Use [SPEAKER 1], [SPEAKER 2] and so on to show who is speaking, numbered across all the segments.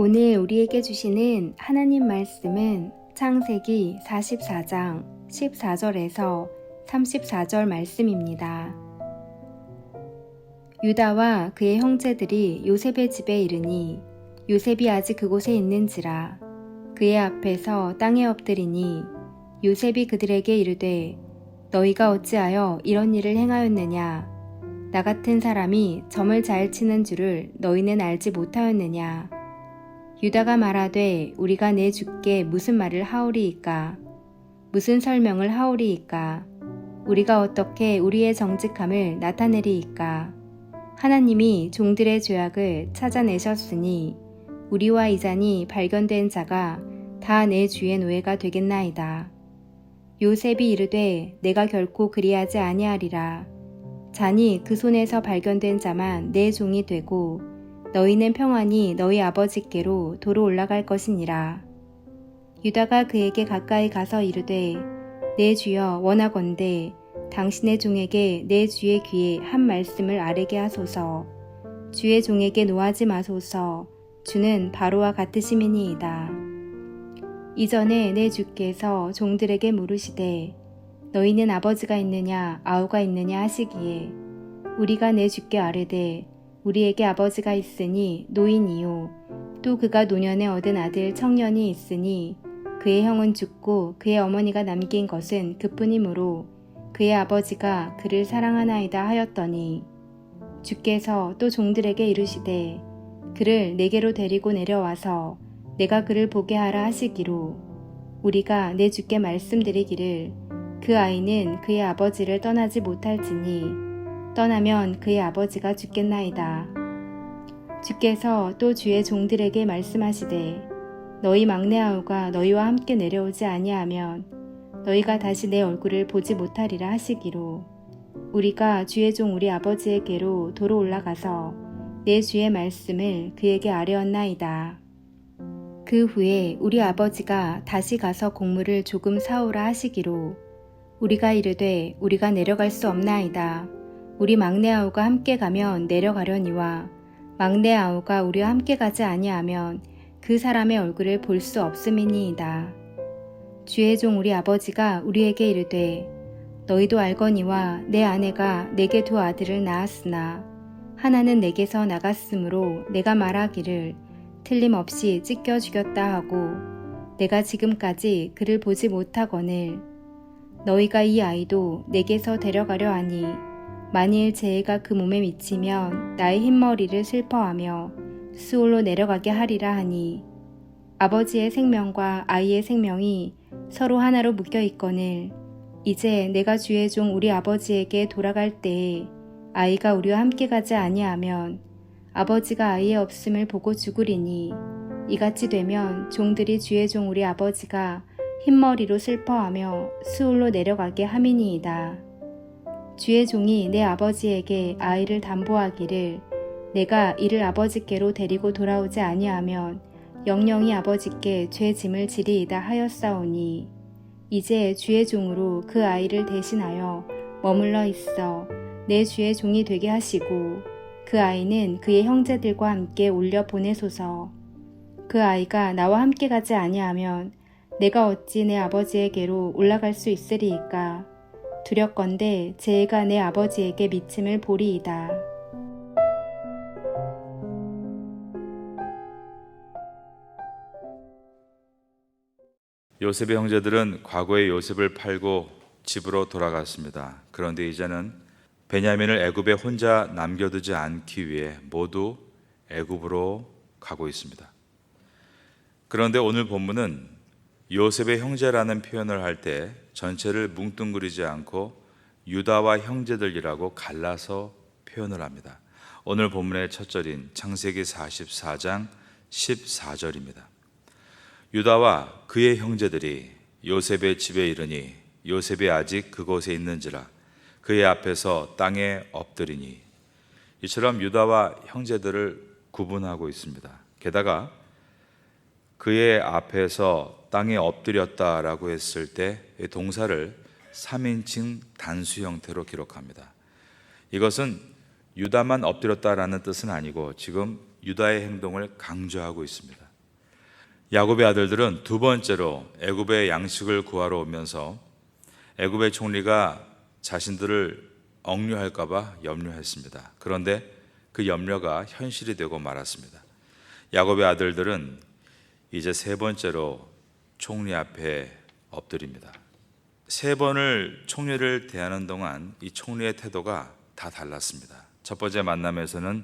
[SPEAKER 1] 오늘 우리에게 주시는 하나님 말씀은 창세기 44장 14절에서 34절 말씀입니다. 유다와 그의 형제들이 요셉의 집에 이르니 요셉이 아직 그곳에 있는지라 그의 앞에서 땅에 엎드리니 요셉이 그들에게 이르되 너희가 어찌하여 이런 일을 행하였느냐? 나 같은 사람이 점을 잘 치는 줄을 너희는 알지 못하였느냐? 유다가 말하되 우리가 내 주께 무슨 말을 하오리이까? 무슨 설명을 하오리이까? 우리가 어떻게 우리의 정직함을 나타내리이까? 하나님이 종들의 죄악을 찾아내셨으니 우리와 이 잔이 발견된 자가 다 내 주의 노예가 되겠나이다. 요셉이 이르되 내가 결코 그리하지 아니하리라. 잔이 그 손에서 발견된 자만 내 종이 되고 너희는 평안히 너희 아버지께로 도로 올라갈 것이니라. 유다가 그에게 가까이 가서 이르되 내 주여 원하건대 당신의 종에게 내 주의 귀에 한 말씀을 아뢰게 하소서. 주의 종에게 노하지 마소서. 주는 바로와 같으심이니이다. 이전에 내 주께서 종들에게 물으시되 너희는 아버지가 있느냐 아우가 있느냐 하시기에 우리가 내 주께 아뢰되 우리에게 아버지가 있으니 노인이요 또 그가 노년에 얻은 아들 청년이 있으니 그의 형은 죽고 그의 어머니가 남긴 것은 그뿐이므로 그의 아버지가 그를 사랑하나이다 하였더니 주께서 또 종들에게 이르시되 그를 내게로 데리고 내려와서 내가 그를 보게 하라 하시기로 우리가 내 주께 말씀드리기를 그 아이는 그의 아버지를 떠나지 못할지니 떠나면 그의 아버지가 죽겠나이다. 주께서 또 주의 종들에게 말씀하시되 너희 막내 아우가 너희와 함께 내려오지 아니하면 너희가 다시 내 얼굴을 보지 못하리라 하시기로 우리가 주의 종 우리 아버지에게로 도로 올라가서 내 주의 말씀을 그에게 아뢰었나이다. 그 후에 우리 아버지가 다시 가서 곡물을 조금 사오라 하시기로 우리가 이르되 우리가 내려갈 수 없나이다. 우리 막내 아우가 함께 가면 내려가려니와 막내 아우가 우리와 함께 가지 아니하면 그 사람의 얼굴을 볼 수 없음이니이다. 주의 종 우리 아버지가 우리에게 이르되 너희도 알거니와 내 아내가 내게 두 아들을 낳았으나 하나는 내게서 나갔으므로 내가 말하기를 틀림없이 찢겨 죽였다 하고 내가 지금까지 그를 보지 못하거늘 너희가 이 아이도 내게서 데려가려 하니 만일 재해가 그 몸에 미치면 나의 흰머리를 슬퍼하며 수올로 내려가게 하리라 하니 아버지의 생명과 아이의 생명이 서로 하나로 묶여 있거늘 이제 내가 주의 종 우리 아버지에게 돌아갈 때에 아이가 우리와 함께 가지 아니하면 아버지가 아이의 없음을 보고 죽으리니 이같이 되면 종들이 주의 종 우리 아버지가 흰머리로 슬퍼하며 수올로 내려가게 함이니이다. 주의 종이 내 아버지에게 아이를 담보하기를 내가 이를 아버지께로 데리고 돌아오지 아니하면 영영이 아버지께 죄 짐을 지리이다 하였사오니 이제 주의 종으로 그 아이를 대신하여 머물러 있어 내 주의 종이 되게 하시고 그 아이는 그의 형제들과 함께 올려 보내소서. 그 아이가 나와 함께 가지 아니하면 내가 어찌 내 아버지에게로 올라갈 수 있으리이까? 두렵건대 재해가 내 아버지에게 미침을 보리이다.
[SPEAKER 2] 요셉의 형제들은 과거에 요셉을 팔고 집으로 돌아갔습니다. 그런데 이제는 베냐민을 애굽에 혼자 남겨두지 않기 위해 모두 애굽으로 가고 있습니다. 그런데 오늘 본문은 요셉의 형제라는 표현을 할 때 전체를 뭉뚱그리지 않고 유다와 형제들이라고 갈라서 표현을 합니다. 오늘 본문의 첫 절인 창세기 44장 14절입니다. 유다와 그의 형제들이 요셉의 집에 이르니 요셉이 아직 그곳에 있는지라 그의 앞에서 땅에 엎드리니 이처럼 유다와 형제들을 구분하고 있습니다. 게다가 그의 앞에서 땅에 엎드렸다라고 했을 때 동사를 3인칭 단수 형태로 기록합니다. 이것은 유다만 엎드렸다라는 뜻은 아니고 지금 유다의 행동을 강조하고 있습니다. 야곱의 아들들은 두 번째로 애굽의 양식을 구하러 오면서 애굽의 총리가 자신들을 억류할까 봐 염려했습니다. 그런데 그 염려가 현실이 되고 말았습니다. 야곱의 아들들은 이제 세 번째로 총리 앞에 엎드립니다. 세 번을 총리를 대하는 동안 이 총리의 태도가 다 달랐습니다. 첫 번째 만남에서는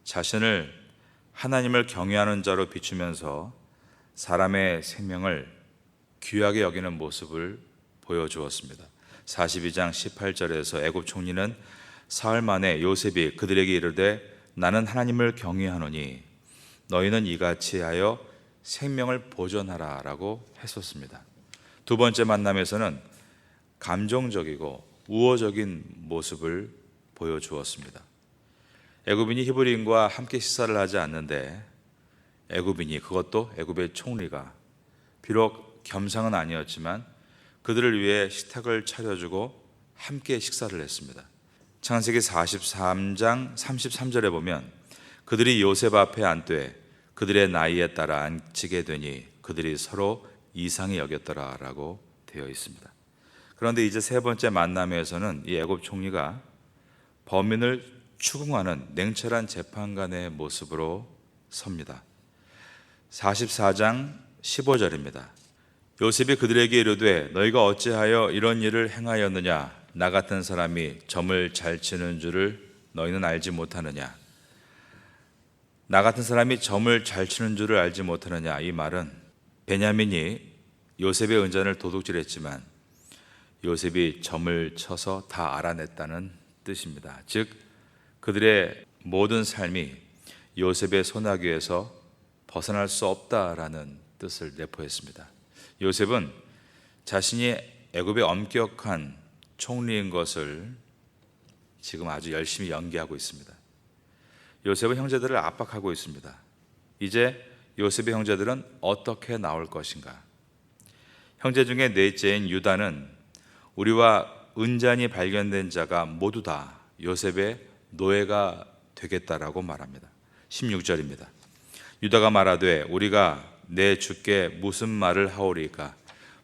[SPEAKER 2] 자신을 하나님을 경외하는 자로 비추면서 사람의 생명을 귀하게 여기는 모습을 보여주었습니다. 42장 18절에서 애굽 총리는 사흘 만에 요셉이 그들에게 이르되 나는 하나님을 경외하노니 너희는 이같이 하여 생명을 보존하라 라고 했었습니다. 두 번째 만남에서는 감정적이고 우호적인 모습을 보여주었습니다. 애굽인이 히브리인과 함께 식사를 하지 않는데 애굽인이, 그것도 애굽의 총리가 비록 겸상은 아니었지만 그들을 위해 식탁을 차려주고 함께 식사를 했습니다. 창세기 43장 33절에 보면 그들이 요셉 앞에 앉되 그들의 나이에 따라 앉히게 되니 그들이 서로 이상히 여겼더라 라고 되어 있습니다. 그런데 이제 세 번째 만남에서는 이 애굽 총리가 범인을 추궁하는 냉철한 재판관의 모습으로 섭니다. 44장 15절입니다. 요셉이 그들에게 이르되 너희가 어찌하여 이런 일을 행하였느냐? 나 같은 사람이 점을 잘 치는 줄을 너희는 알지 못하느냐? 나 같은 사람이 점을 잘 치는 줄을 알지 못하느냐? 이 말은 베냐민이 요셉의 은잔을 도둑질했지만 요셉이 점을 쳐서 다 알아냈다는 뜻입니다. 즉 그들의 모든 삶이 요셉의 소나기에서 벗어날 수 없다라는 뜻을 내포했습니다. 요셉은 자신이 애굽의 엄격한 총리인 것을 지금 아주 열심히 연기하고 있습니다. 요셉은 형제들을 압박하고 있습니다. 이제 요셉의 형제들은 어떻게 나올 것인가? 형제 중에 넷째인 유다는 우리와 은잔이 발견된 자가 모두 다 요셉의 노예가 되겠다라고 말합니다. 16절입니다. 유다가 말하되 우리가 내 주께 무슨 말을 하오리까?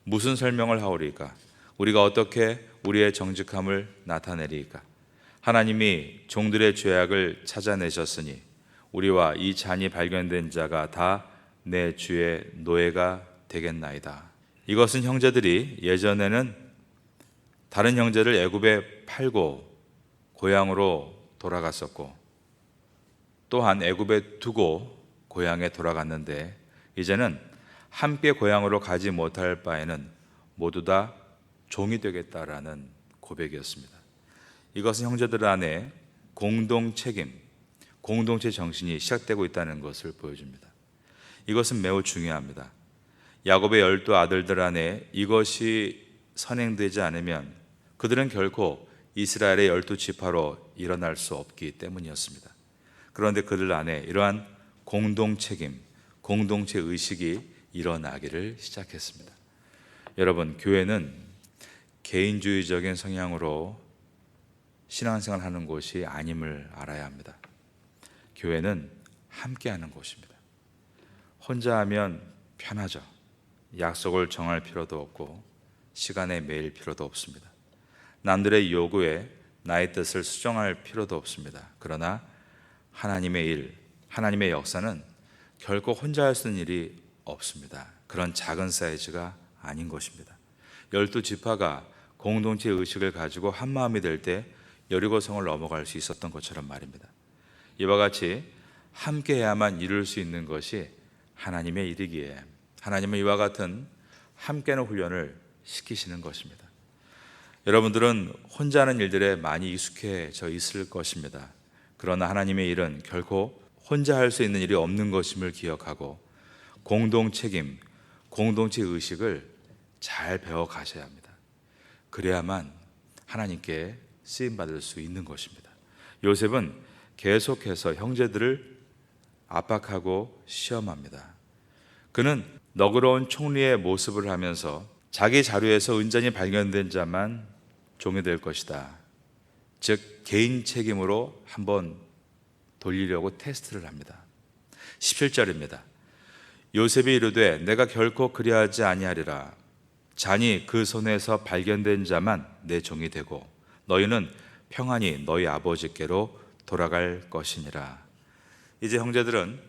[SPEAKER 2] 무슨 설명을 하오리까? 우리가 어떻게 우리의 정직함을 나타내리까? 하나님이 종들의 죄악을 찾아내셨으니 우리와 이 잔이 발견된 자가 다 내 주의 노예가 되겠나이다. 이것은 형제들이 예전에는 다른 형제를 애굽에 팔고 고향으로 돌아갔었고 또한 애굽에 두고 고향에 돌아갔는데 이제는 함께 고향으로 가지 못할 바에는 모두 다 종이 되겠다라는 고백이었습니다. 이것은 형제들 안에 공동 책임, 공동체 정신이 시작되고 있다는 것을 보여줍니다. 이것은 매우 중요합니다. 야곱의 12 아들들 안에 이것이 선행되지 않으면 그들은 결코 이스라엘의 12지파로 일어날 수 없기 때문이었습니다. 그런데 그들 안에 이러한 공동 책임, 공동체 의식이 일어나기를 시작했습니다. 여러분, 교회는 개인주의적인 성향으로 신앙생활을 하는 곳이 아님을 알아야 합니다. 교회는 함께하는 곳입니다. 혼자 하면 편하죠. 약속을 정할 필요도 없고 시간에 매일 필요도 없습니다. 남들의 요구에 나의 뜻을 수정할 필요도 없습니다. 그러나 하나님의 일, 하나님의 역사는 결코 혼자 할 수 있는 일이 없습니다. 그런 작은 사이즈가 아닌 것입니다. 12지파가 공동체 의식을 가지고 한마음이 될 때 여리고성을 넘어갈 수 있었던 것처럼 말입니다. 이와 같이 함께해야만 이룰 수 있는 것이 하나님의 일이기에 하나님은 이와 같은 함께하는 훈련을 시키시는 것입니다. 여러분들은 혼자 하는 일들에 많이 익숙해져 있을 것입니다. 그러나 하나님의 일은 결코 혼자 할 수 있는 일이 없는 것임을 기억하고 공동 책임, 공동체 의식을 잘 배워 가셔야 합니다. 그래야만 하나님께 쓰임 받을 수 있는 것입니다. 요셉은 계속해서 형제들을 압박하고 시험합니다. 그는 너그러운 총리의 모습을 하면서 자기 자료에서 은잔이 발견된 자만 종이 될 것이다. 즉 개인 책임으로 한번 돌리려고 테스트를 합니다. 17절입니다. 요셉이 이르되 내가 결코 그리하지 아니하리라. 잔이 그 손에서 발견된 자만 내 종이 되고 너희는 평안히 너희 아버지께로 돌아갈 것이니라. 이제 형제들은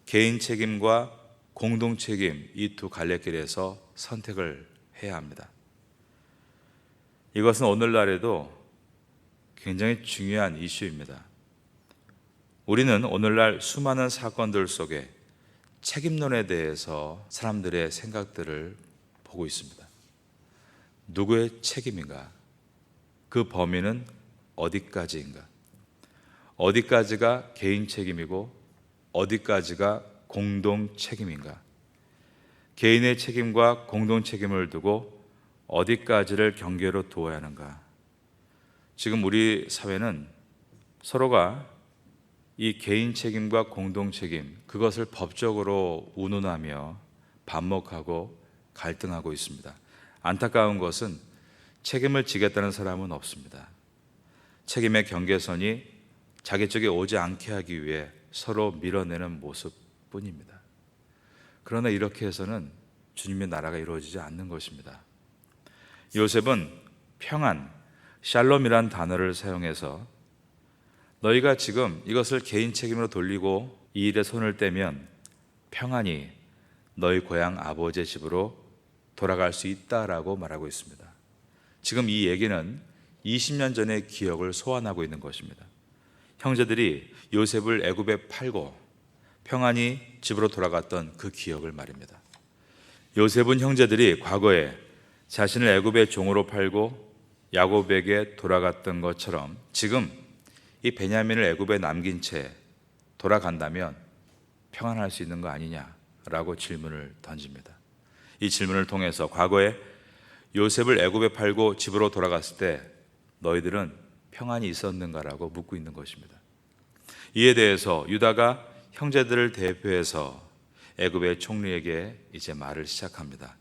[SPEAKER 2] 개인 책임과 공동 책임 이 두 갈래길에서 선택을 해야 합니다. 이것은 오늘날에도 굉장히 중요한 이슈입니다. 우리는 오늘날 수많은 사건들 속에 책임론에 대해서 사람들의 생각들을 보고 있습니다. 누구의 책임인가? 그 범위는 어디까지인가? 어디까지가 개인 책임이고 어디까지가 공동 책임인가? 개인의 책임과 공동 책임을 두고 어디까지를 경계로 두어야 하는가? 지금 우리 사회는 서로가 이 개인 책임과 공동 책임, 그것을 법적으로 운운하며 반목하고 갈등하고 있습니다. 안타까운 것은 책임을 지겠다는 사람은 없습니다. 책임의 경계선이 자기 쪽에 오지 않게 하기 위해 서로 밀어내는 모습뿐입니다. 그러나 이렇게 해서는 주님의 나라가 이루어지지 않는 것입니다. 요셉은 평안, 샬롬이란 단어를 사용해서 너희가 지금 이것을 개인 책임으로 돌리고 이 일에 손을 떼면 평안히 너희 고향 아버지의 집으로 돌아갈 수 있다라고 말하고 있습니다. 지금 이 얘기는 20년 전의 기억을 소환하고 있는 것입니다. 형제들이 요셉을 애굽에 팔고 평안히 집으로 돌아갔던 그 기억을 말입니다. 요셉은 형제들이 과거에 자신을 애굽의 종으로 팔고 야곱에게 돌아갔던 것처럼 지금 이 베냐민을 애굽에 남긴 채 돌아간다면 평안할 수 있는 거 아니냐라고 질문을 던집니다. 이 질문을 통해서 과거에 요셉을 애굽에 팔고 집으로 돌아갔을 때 너희들은 평안이 있었는가라고 묻고 있는 것입니다. 이에 대해서 유다가 형제들을 대표해서 애굽의 총리에게 이제 말을 시작합니다.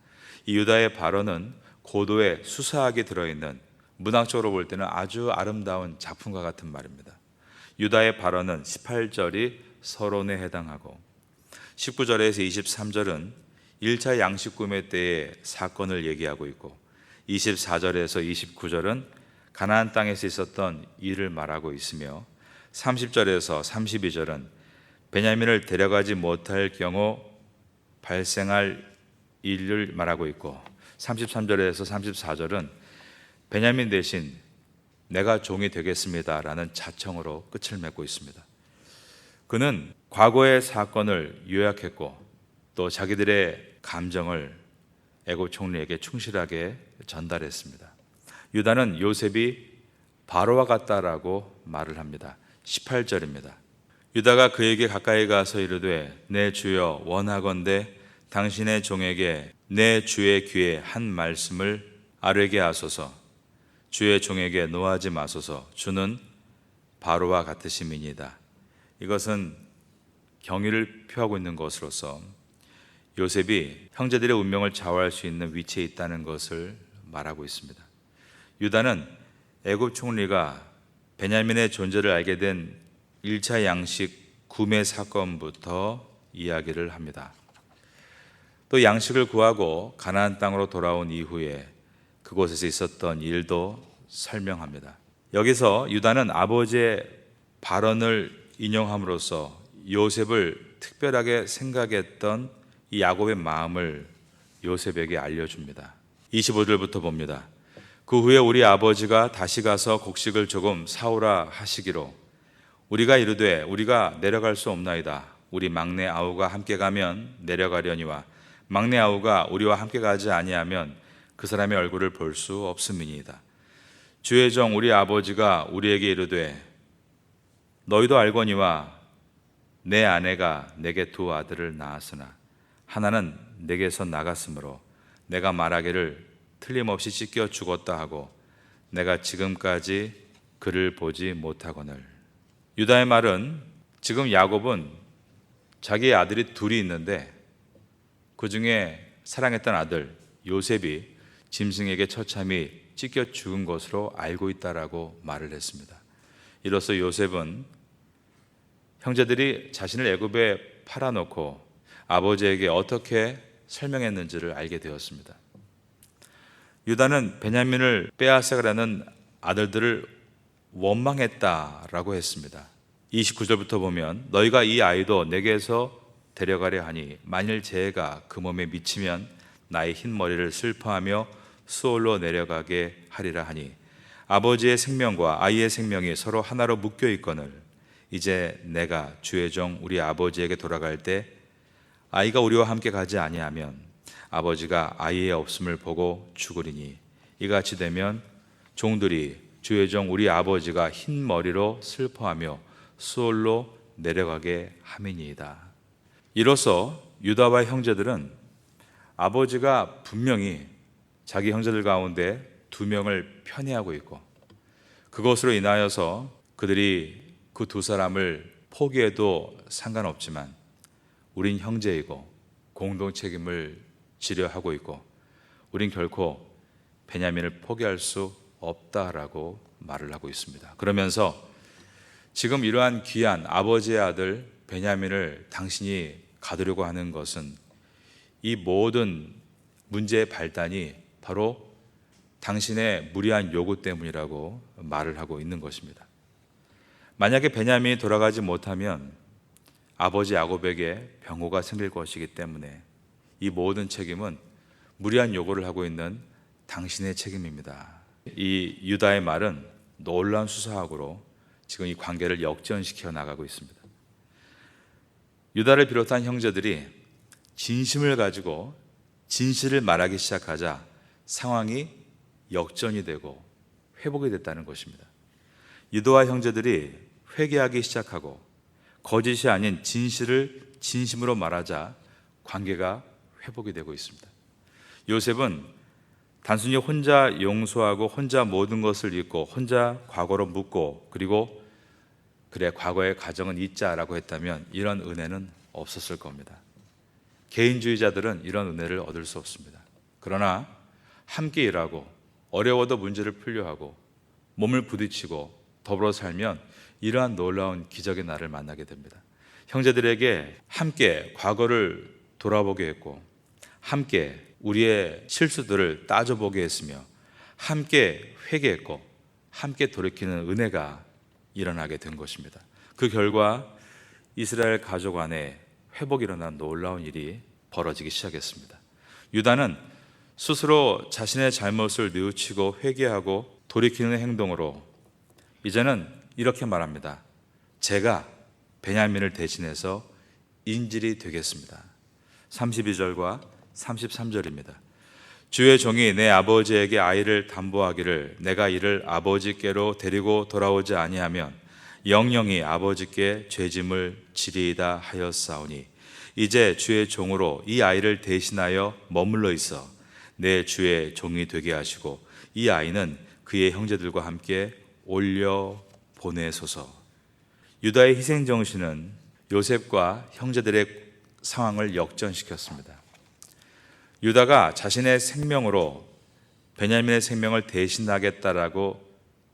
[SPEAKER 2] 이 유다의 발언은 고도의 수사하게 들어있는, 문학적으로 볼 때는 아주 아름다운 작품과 같은 말입니다. 유다의 발언은 18절이 서론에 해당하고 19절에서 23절은 1차 양식 구매 때의 사건을 얘기하고 있고 24절에서 29절은 가나안 땅에서 있었던 일을 말하고 있으며 30절에서 32절은 베냐민을 데려가지 못할 경우 발생할 일을 말하고 있고 33절에서 34절은 베냐민 대신 내가 종이 되겠습니다라는 자청으로 끝을 맺고 있습니다. 그는 과거의 사건을 요약했고 또 자기들의 감정을 애굽 총리에게 충실하게 전달했습니다. 유다는 요셉이 바로와 같다라고 말을 합니다. 18절입니다. 유다가 그에게 가까이 가서 이르되 내 주여 원하건대 당신의 종에게 내 주의 귀에 한 말씀을 아뢰게 하소서. 주의 종에게 노하지 마소서. 주는 바로와 같으심이니이다. 이것은 경의를 표하고 있는 것으로서 요셉이 형제들의 운명을 좌우할 수 있는 위치에 있다는 것을 말하고 있습니다. 유다는 애굽 총리가 베냐민의 존재를 알게 된 1차 양식 구매 사건부터 이야기를 합니다. 또 양식을 구하고 가나안 땅으로 돌아온 이후에 그곳에서 있었던 일도 설명합니다. 여기서 유다는 아버지의 발언을 인용함으로써 요셉을 특별하게 생각했던 이 야곱의 마음을 요셉에게 알려줍니다. 25절부터 봅니다. 그 후에 우리 아버지가 다시 가서 곡식을 조금 사오라 하시기로 우리가 이르되 우리가 내려갈 수 없나이다. 우리 막내 아우가 함께 가면 내려가려니와 막내 아우가 우리와 함께 가지 아니하면 그 사람의 얼굴을 볼 수 없음이니이다. 주의 종 우리 아버지가 우리에게 이르되 너희도 알거니와 내 아내가 내게 두 아들을 낳았으나 하나는 내게서 나갔으므로 내가 말하기를 틀림없이 찢겨 죽었다 하고 내가 지금까지 그를 보지 못하거늘. 유다의 말은 지금 야곱은 자기의 아들이 둘이 있는데 그 중에 사랑했던 아들 요셉이 짐승에게 처참히 찢겨 죽은 것으로 알고 있다라고 말을 했습니다. 이로써 요셉은 형제들이 자신을 애굽에 팔아놓고 아버지에게 어떻게 설명했는지를 알게 되었습니다. 유다는 베냐민을 빼앗아가려는 아들들을 원망했다라고 했습니다. 29절부터 보면 너희가 이 아이도 내게서 데려가려 하니 만일 재해가 그 몸에 미치면 나의 흰 머리를 슬퍼하며 수올로 내려가게 하리라 하니 아버지의 생명과 아이의 생명이 서로 하나로 묶여 있거늘 이제 내가 주의 종 우리 아버지에게 돌아갈 때 아이가 우리와 함께 가지 아니하면 아버지가 아이의 없음을 보고 죽으리니 이같이 되면 종들이 주의 종 우리 아버지가 흰 머리로 슬퍼하며 수올로 내려가게 함이니이다. 이로써 유다와 형제들은 아버지가 분명히 자기 형제들 가운데 2명을 편애하고 있고 그것으로 인하여서 그들이 그 2사람을 포기해도 상관없지만 우린 형제이고 공동 책임을 지려 하고 있고 우린 결코 베냐민을 포기할 수 없다라고 말을 하고 있습니다. 그러면서 지금 이러한 귀한 아버지의 아들 베냐민을 당신이 가두려고 하는 것은 이 모든 문제의 발단이 바로 당신의 무리한 요구 때문이라고 말을 하고 있는 것입니다. 만약에 베냐민이 돌아가지 못하면 아버지 야곱에게 병고가 생길 것이기 때문에 이 모든 책임은 무리한 요구를 하고 있는 당신의 책임입니다. 이 유다의 말은 놀라운 수사학으로 지금 이 관계를 역전시켜 나가고 있습니다. 유다를 비롯한 형제들이 진심을 가지고 진실을 말하기 시작하자 상황이 역전이 되고 회복이 됐다는 것입니다. 유다와 형제들이 회개하기 시작하고 거짓이 아닌 진실을 진심으로 말하자 관계가 회복이 되고 있습니다. 요셉은 단순히 혼자 용서하고 혼자 모든 것을 잊고 혼자 과거로 묻고 그리고 그래 과거의 가정은 잊자라고 했다면 이런 은혜는 없었을 겁니다. 개인주의자들은 이런 은혜를 얻을 수 없습니다. 그러나 함께 일하고 어려워도 문제를 풀려하고 몸을 부딪히고 더불어 살면 이러한 놀라운 기적의 날을 만나게 됩니다. 형제들에게 함께 과거를 돌아보게 했고 함께 우리의 실수들을 따져보게 했으며 함께 회개했고 함께 돌이키는 은혜가 일어나게 된 것입니다. 그 결과 이스라엘 가족 안에 회복이 일어난 놀라운 일이 벌어지기 시작했습니다. 유다는 스스로 자신의 잘못을 뉘우치고 회개하고 돌이키는 행동으로 이제는 이렇게 말합니다. 제가 베냐민을 대신해서 인질이 되겠습니다. 32절과 33절입니다. 주의 종이 내 아버지에게 아이를 담보하기를 내가 이를 아버지께로 데리고 돌아오지 아니하면 영영이 아버지께 죄짐을 지리이다 하였사오니 이제 주의 종으로 이 아이를 대신하여 머물러 있어 내 주의 종이 되게 하시고 이 아이는 그의 형제들과 함께 올려 보내소서. 유다의 희생정신은 요셉과 형제들의 상황을 역전시켰습니다. 유다가 자신의 생명으로 베냐민의 생명을 대신하겠다라고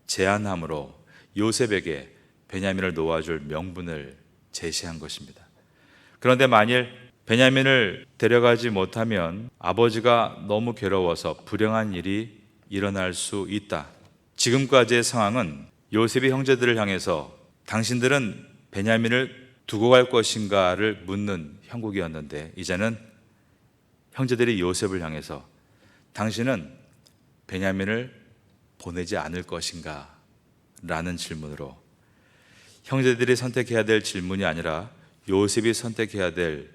[SPEAKER 2] 제안함으로 요셉에게 베냐민을 놓아줄 명분을 제시한 것입니다. 그런데 만일 베냐민을 데려가지 못하면 아버지가 너무 괴로워서 불행한 일이 일어날 수 있다. 지금까지의 상황은 요셉이 형제들을 향해서 당신들은 베냐민을 두고 갈 것인가를 묻는 형국이었는데 이제는 형제들이 요셉을 향해서 당신은 베냐민을 보내지 않을 것인가? 라는 질문으로 형제들이 선택해야 될 질문이 아니라 요셉이 선택해야 될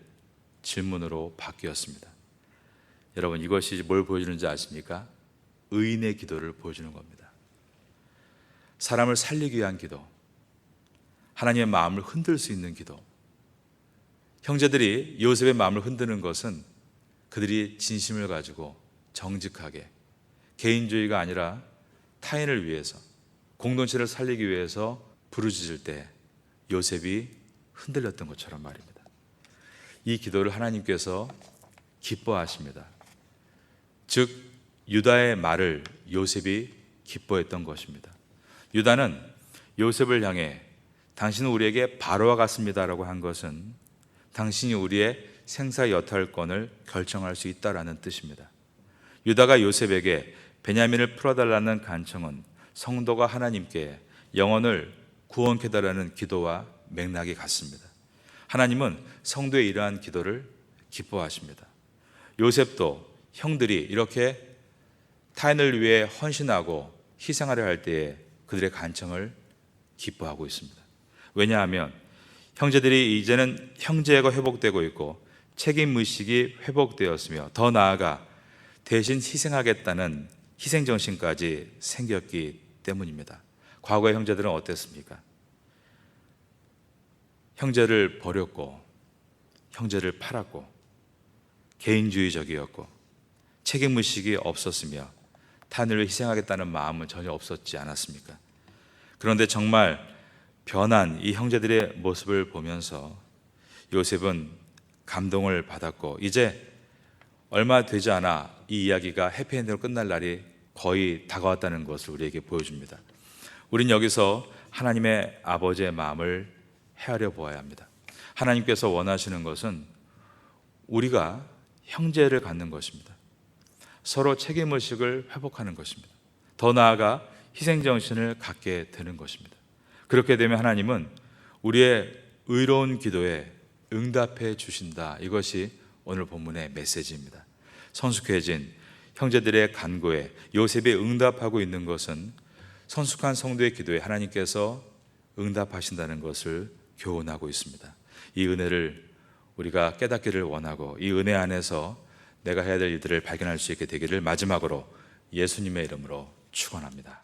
[SPEAKER 2] 질문으로 바뀌었습니다. 여러분 이것이 뭘 보여주는지 아십니까? 의인의 기도를 보여주는 겁니다. 사람을 살리기 위한 기도, 하나님의 마음을 흔들 수 있는 기도. 형제들이 요셉의 마음을 흔드는 것은 그들이 진심을 가지고 정직하게 개인주의가 아니라 타인을 위해서 공동체를 살리기 위해서 부르짖을 때 요셉이 흔들렸던 것처럼 말입니다. 이 기도를 하나님께서 기뻐하십니다. 즉 유다의 말을 요셉이 기뻐했던 것입니다. 유다는 요셉을 향해 당신은 우리에게 바로와 같습니다라고 한 것은 당신이 우리의 생사 여탈권을 결정할 수 있다라는 뜻입니다. 유다가 요셉에게 베냐민을 풀어달라는 간청은 성도가 하나님께 영혼을 구원케 달라는 기도와 맥락이 같습니다. 하나님은 성도의 이러한 기도를 기뻐하십니다. 요셉도 형들이 이렇게 타인을 위해 헌신하고 희생하려 할 때에 그들의 간청을 기뻐하고 있습니다. 왜냐하면 형제들이 이제는 형제가 회복되고 있고 책임의식이 회복되었으며 더 나아가 대신 희생하겠다는 희생정신까지 생겼기 때문입니다. 과거의 형제들은 어땠습니까? 형제를 버렸고 형제를 팔았고 개인주의적이었고 책임의식이 없었으며 타인을 위해 희생하겠다는 마음은 전혀 없었지 않았습니까? 그런데 정말 변한 이 형제들의 모습을 보면서 요셉은 감동을 받았고 이제 얼마 되지 않아 이 이야기가 해피엔딩으로 끝날 날이 거의 다가왔다는 것을 우리에게 보여줍니다. 우린 여기서 하나님의 아버지의 마음을 헤아려 보아야 합니다. 하나님께서 원하시는 것은 우리가 형제를 갖는 것입니다. 서로 책임의식을 회복하는 것입니다. 더 나아가 희생정신을 갖게 되는 것입니다. 그렇게 되면 하나님은 우리의 의로운 기도에 응답해 주신다. 이것이 오늘 본문의 메시지입니다. 성숙해진 형제들의 간구에 요셉이 응답하고 있는 것은 성숙한 성도의 기도에 하나님께서 응답하신다는 것을 교훈하고 있습니다. 이 은혜를 우리가 깨닫기를 원하고 이 은혜 안에서 내가 해야 될 일들을 발견할 수 있게 되기를 마지막으로 예수님의 이름으로 축원합니다.